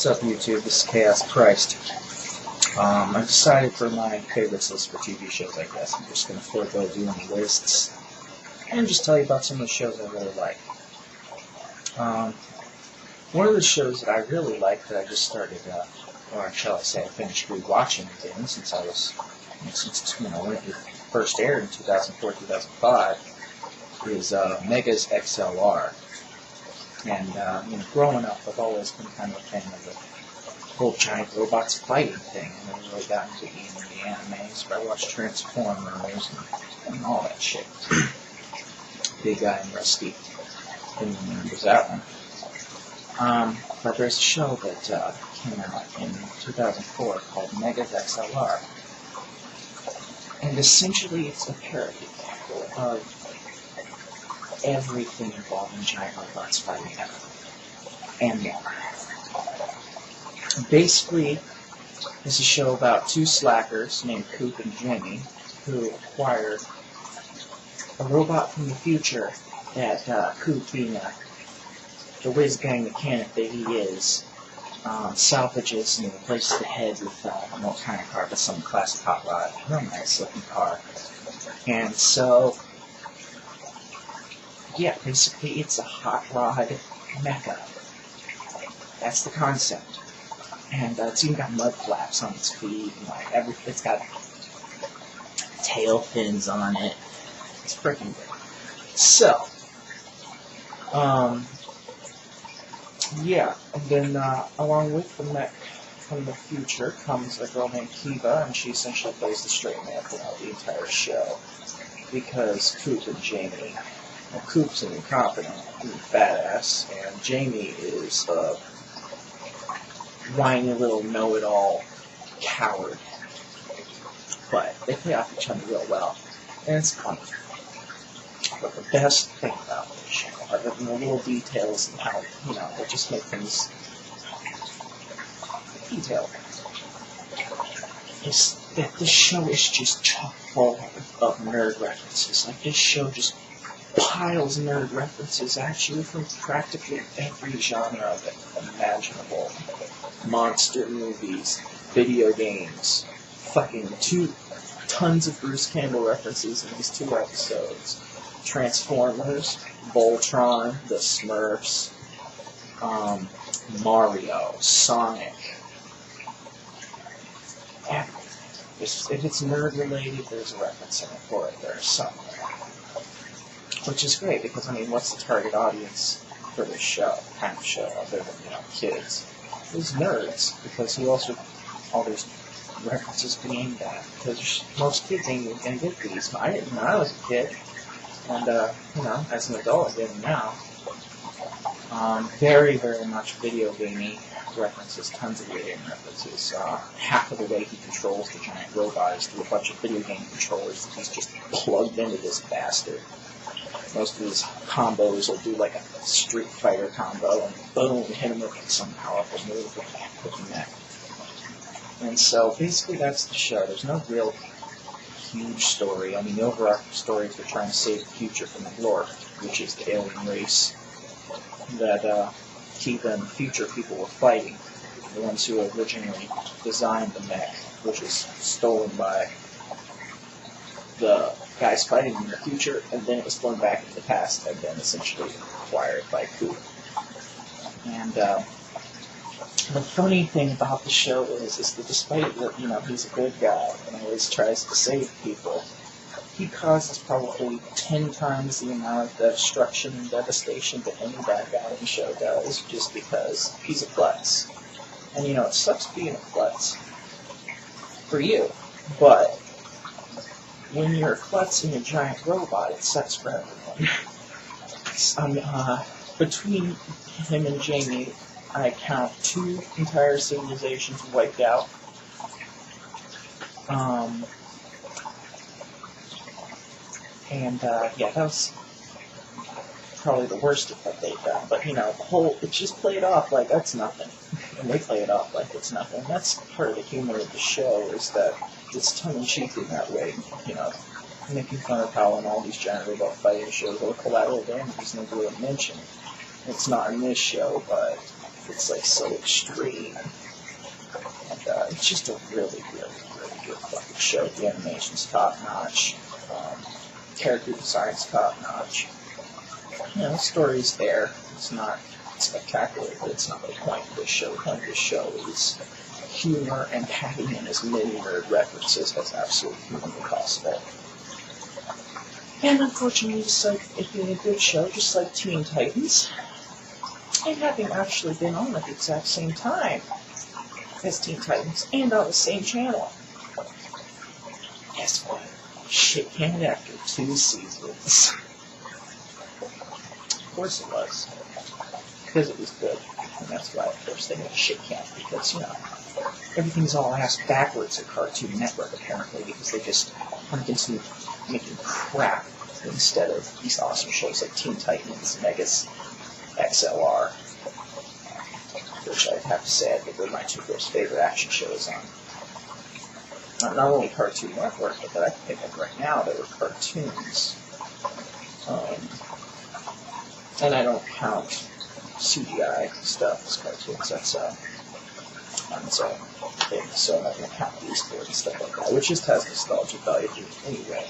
What's up, YouTube? This is Chaos Christ. I decided for my favorites list for TV shows, I guess. I'm just going to forego doing lists and just tell you about some of the shows I really like. One of the shows that I really like that I just started, or shall I say, I finished rewatching again since when it first aired in 2004-2005, is Mega's XLR. And, growing up, I've always been kind of a fan of the whole giant robots fighting thing. I never really got into the animes, but I watched Transformers and all that shit. Big Guy and Rusty. Didn't remember that one. But there's a show that came out in 2004 called Mega's XLR. And essentially it's a parody of everything involving giant robots fighting ever. And more. Basically, it's a show about two slackers named Coop and Jimmy who acquired a robot from the future that Coop, being the whiz-bang mechanic that he is, salvages and replaces the head with no kind of car, but some classic hot rod, real nice looking car. And so, yeah, basically it's a hot rod mecha. That's the concept. And it's even got mud flaps on its feet, and it's got tail fins on it. It's freaking good. So, yeah, and then along with the mech from the future comes a girl named Kiva, and she essentially plays the straight man throughout the entire show. Because Coop and Jamie, well, Coop's an incompetent badass, and Jamie is a whiny little know-it-all coward. But they play off each other real well, and it's fun. But the best thing about this show, other than the little details and how, they just make things detailed, is that this show is just chock full of nerd references. Like, this show just piles nerd references at you from practically every genre of it imaginable. Monster movies, video games, fucking tons of Bruce Campbell references in these 2 episodes. Transformers, Voltron, the Smurfs, Mario, Sonic. If it's nerd related, there's a reference in it for it there somewhere. Which is great, because, what's the target audience for this kind of show, other than, kids? It's nerds, because all these references be aimed at, because most kids ain't gonna get these. I didn't when I was a kid, and, as an adult, I didn't now. Very, very much video gamey references, tons of video game references. Half of the way he controls the giant robot is through a bunch of video game controllers that he's just plugged into this bastard. Most of his combos will do like a Street Fighter combo, and boom, hit him with some powerful move with the neck. And so, basically that's the show. There's no real huge story. The overarching story is they're trying to save the future from the Glork, which is the alien race that Kiva and the future people were fighting. The ones who originally designed the mech, which was stolen by the guys fighting in the future, and then it was flown back into the past, and then essentially acquired by Coop. And the funny thing about the show is that despite that, he's a good guy and always tries to save people, he causes probably 10 times the amount of destruction and devastation that any bad guy in the show does, just because he's a klutz. And it sucks being a klutz for you, but when you're a klutz in a giant robot, it sucks for everyone. Between him and Jamie, I count 2 entire civilizations wiped out. That was probably the worst of what they've done. But, it's just played off like that's nothing. And they play it off like it's nothing. That's part of the humor of the show, is that it's tongue-in-cheek in that way, making fun of how in all these giant robot fighting shows, or collateral damage is never really mentioned. It's not in this show, but It's like so extreme. And it's just a really, really, really good fucking show. The animation's top notch. Character design's top notch. You know, the story's there. It's not spectacular, but it's not the point of this show. The point of this show is humor and packing in as many nerd references as absolutely humanly possible. And unfortunately, just like it being a good show, just like Teen Titans, and having actually been on at the exact same time as Teen Titans and on the same channel. Guess what? Shit canned after 2 seasons. Of course it was. Because it was good. And that's why, of course, they made a shit can, because, you know, everything's all ass backwards at Cartoon Network, apparently, because they just want to continue making crap instead of these awesome shows like Teen Titans, Megas, XLR, which I have to say, I think they're my 2 most favorite action shows on not only Cartoon Network, but that I can think of right now that are cartoons. And I don't count CGI stuff as cartoons. That's on its own thing, so I'm not going to count these for it and stuff like that, which just has nostalgic value anyway.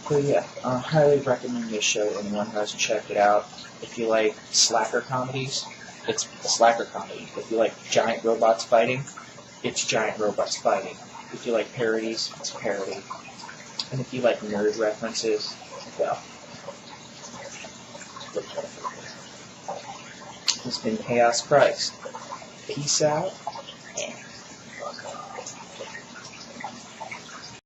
But yeah, I highly recommend this show. Anyone who hasn't checked it out. If you like slacker comedies, it's a slacker comedy. If you like giant robots fighting, it's giant robots fighting. If you like parodies, it's a parody. And if you like nerd references, well, look for it. This has been Chaos Christ. Peace out, and